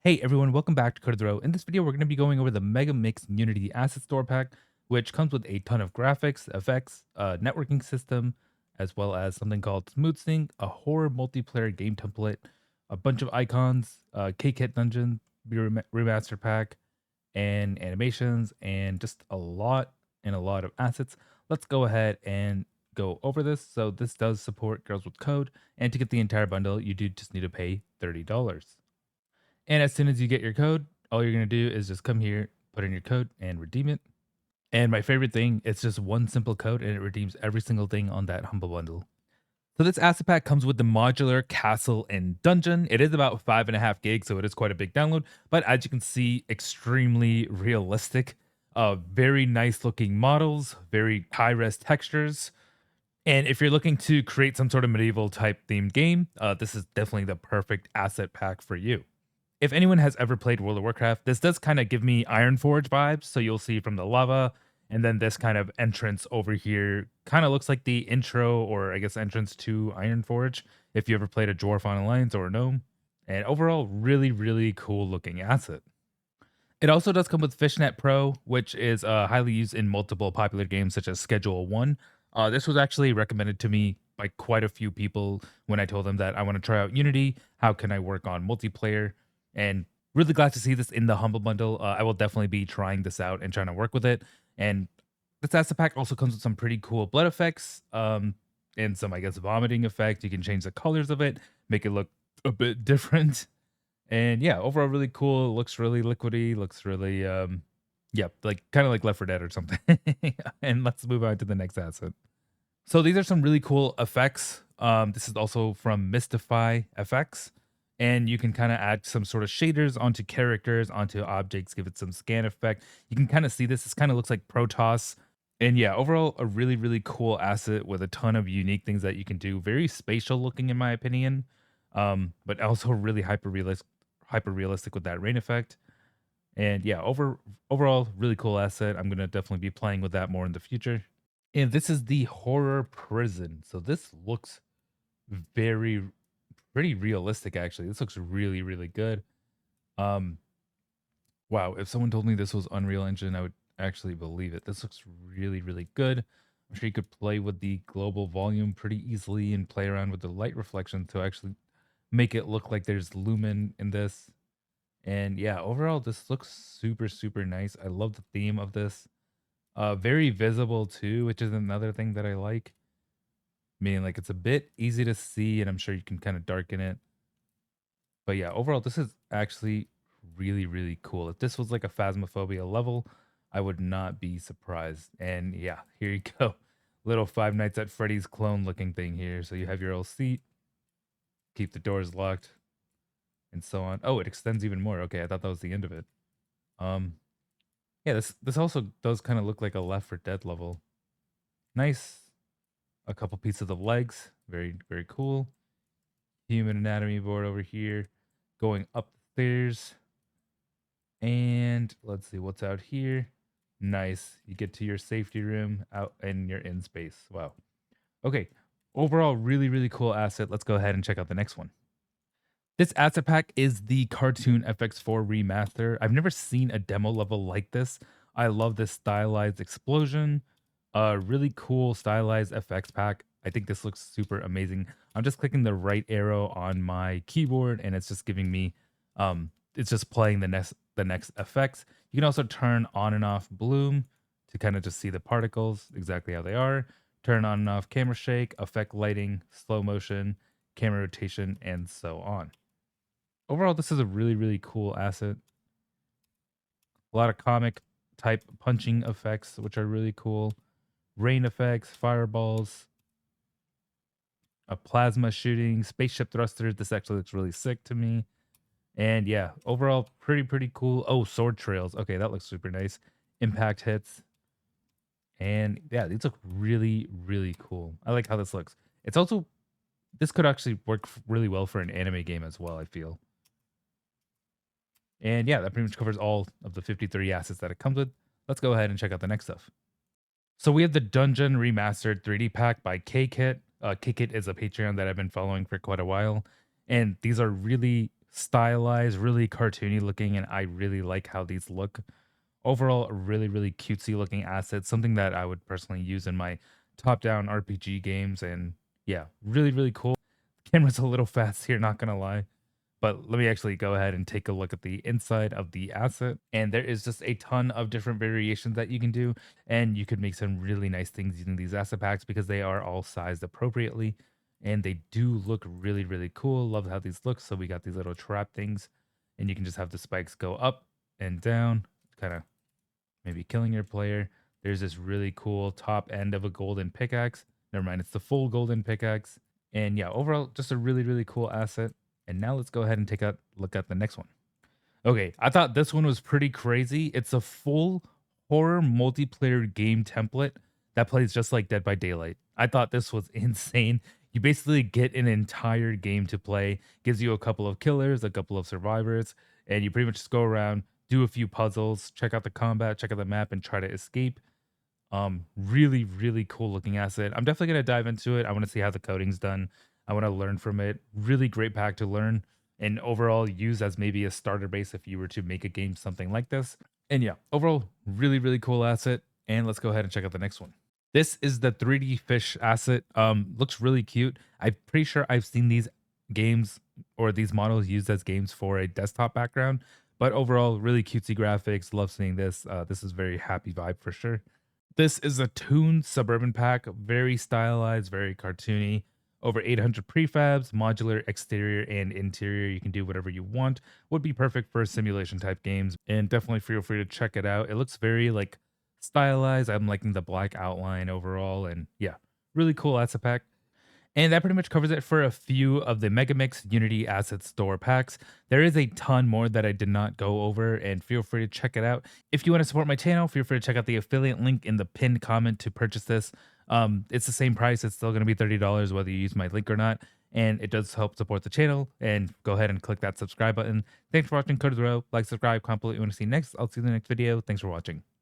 Hey everyone, welcome back to Code of the Row. In this video, we're going to be going over the Mega Mix Unity Asset Store Pack, which comes with a ton of graphics, effects, a networking system, as well as something called Smooth Sync, a horror multiplayer game template, a bunch of icons, Kaykit dungeon, remaster pack, and animations, and just a lot of assets. Let's go ahead and go over this. So this does support Girls with Code, and to get the entire bundle, you do just need to pay $30. And as soon as you get your code, all you're going to do is just come here, put in your code, and redeem it. And my favorite thing, it's just one simple code and it redeems every single thing on that Humble Bundle. So this asset pack comes with the Modular Castle and Dungeon. It is about 5.5 gigs, so it is quite a big download. But as you can see, extremely realistic. Very nice looking models, very high res textures. And if you're looking to create some sort of medieval type themed game, this is definitely the perfect asset pack for you. If anyone has ever played World of Warcraft, this does kind of give me Ironforge vibes. So you'll see from the lava, and then this kind of entrance over here kind of looks like the intro, or I guess entrance to Ironforge. If you ever played a Dwarf on Alliance or a Gnome, and overall, really, really cool looking asset. It also does come with Fishnet Pro, which is highly used in multiple popular games such as Schedule One. This was actually recommended to me by quite a few people when I told them that I want to try out Unity. How can I work on multiplayer? And really glad to see this in the Humble Bundle. I will definitely be trying this out and trying to work with it. And this asset pack also comes with some pretty cool blood effects, and some, I guess, vomiting effect. You can change the colors of it, make it look a bit different. And yeah, overall really cool. Looks really liquidy. Looks really yeah, like kind of like Left 4 Dead or something. And let's move on to the next asset. So these are some really cool effects. This is also from Mistify FX. And you can kind of add some sort of shaders onto characters, onto objects, give it some scan effect. You can kind of see this. This kind of looks like Protoss. And yeah, overall, a really, really cool asset with a ton of unique things that you can do. Very spatial looking, in my opinion, but also really hyper realistic with that rain effect. And yeah, overall, really cool asset. I'm gonna definitely be playing with that more in the future. And this is the horror prison. So this looks very pretty realistic actually. This looks really, really good. Um wow, if someone told me this was Unreal Engine, I would actually believe it. This looks really, really good. I'm sure you could play with the global volume pretty easily and play around with the light reflection to actually make it look like there's lumen in this. And yeah, overall, this looks super, super nice. I love the theme of this. Very visible too, which is another thing that I like. Meaning like it's a bit easy to see, and I'm sure you can kind of darken it. But yeah, overall, this is actually really, really cool. If this was like a Phasmophobia level, I would not be surprised. And yeah, here you go. Little Five Nights at Freddy's clone looking thing here. So you have your old seat, keep the doors locked, and so on. Oh, it extends even more. Okay, I thought that was the end of it. Um, yeah, this also does kind of look like a Left 4 Dead level. Nice. A couple pieces of legs. Very, very cool. Human anatomy board over here. Going up the stairs. And let's see what's out here. Nice. You get to your safety room out and you're in space. Wow. Okay. Overall, really, really cool asset. Let's go ahead and check out the next one. This asset pack is the Cartoon FX4 Remaster. I've never seen a demo level like this. I love this stylized explosion. Really cool stylized FX pack. I think this looks super amazing. I'm just clicking the right arrow on my keyboard and it's just giving me it's just playing the next effects. You can also turn on and off bloom to kind of just see the particles exactly how they are. Turn on and off camera shake, affect lighting, slow motion, camera rotation, and so on. Overall, this is a really, really cool asset. A lot of comic type punching effects, which are really cool. Rain effects, fireballs, a plasma shooting, spaceship thrusters. This actually looks really sick to me. And yeah, overall, pretty cool. Oh, sword trails. Okay, that looks super nice. Impact hits. And yeah, these look really, really cool. I like how this looks. It's also, this could actually work really well for an anime game as well, I feel. And yeah, that pretty much covers all of the 53 assets that it comes with. Let's go ahead and check out the next stuff. So we have the Dungeon Remastered 3D pack by Kaykit. Kaykit is a Patreon that I've been following for quite a while. And these are really stylized, really cartoony looking, and I really like how these look. Overall, a really, really cutesy looking asset, something that I would personally use in my top-down RPG games, and yeah, really, really cool. Camera's a little fast here, not gonna lie. But let me actually go ahead and take a look at the inside of the asset. And there is just a ton of different variations that you can do. And you could make some really nice things using these asset packs because they are all sized appropriately. And they do look really, really cool. Love how these look. So we got these little trap things. And you can just have the spikes go up and down, kind of maybe killing your player. There's this really cool top end of a golden pickaxe. Never mind, it's the full golden pickaxe. And yeah, overall, just a really, really cool asset. And now let's go ahead and take a look at the next one. Okay, I thought this one was pretty crazy. It's a full horror multiplayer game template that plays just like Dead by Daylight. I thought this was insane. You basically get an entire game to play, gives you a couple of killers, a couple of survivors, and you pretty much just go around, do a few puzzles, check out the combat, check out the map, and try to escape. Really, really cool looking asset. I'm definitely gonna dive into it. I want to see how the coding's done. I want to learn from it. Really great pack to learn and overall use as maybe a starter base if you were to make a game something like this. And yeah, overall, really, really cool asset. And let's go ahead and check out the next one. This is the 3D fish asset. Looks really cute. I'm pretty sure I've seen these games or these models used as games for a desktop background. But overall, really cutesy graphics. Love seeing this. This is very happy vibe for sure. This is a Toon Suburban pack, very stylized, very cartoony. Over 800 prefabs, modular exterior and interior. You can do whatever you want. Would be perfect for simulation type games, and definitely feel free to check it out. It looks very like stylized. I'm liking the black outline overall, and yeah, really cool asset pack. And that pretty much covers it for a few of the Megamix Unity Asset Store packs. There is a ton more that I did not go over, and feel free to check it out. If you want to support my channel, feel free to check out the affiliate link in the pinned comment to purchase this. It's the same price. It's still going to be $30 whether you use my link or not. And it does help support the channel. And go ahead and click that subscribe button. Thanks for watching Code of the Row. Like, subscribe, comment what you want to see next. I'll see you in the next video. Thanks for watching.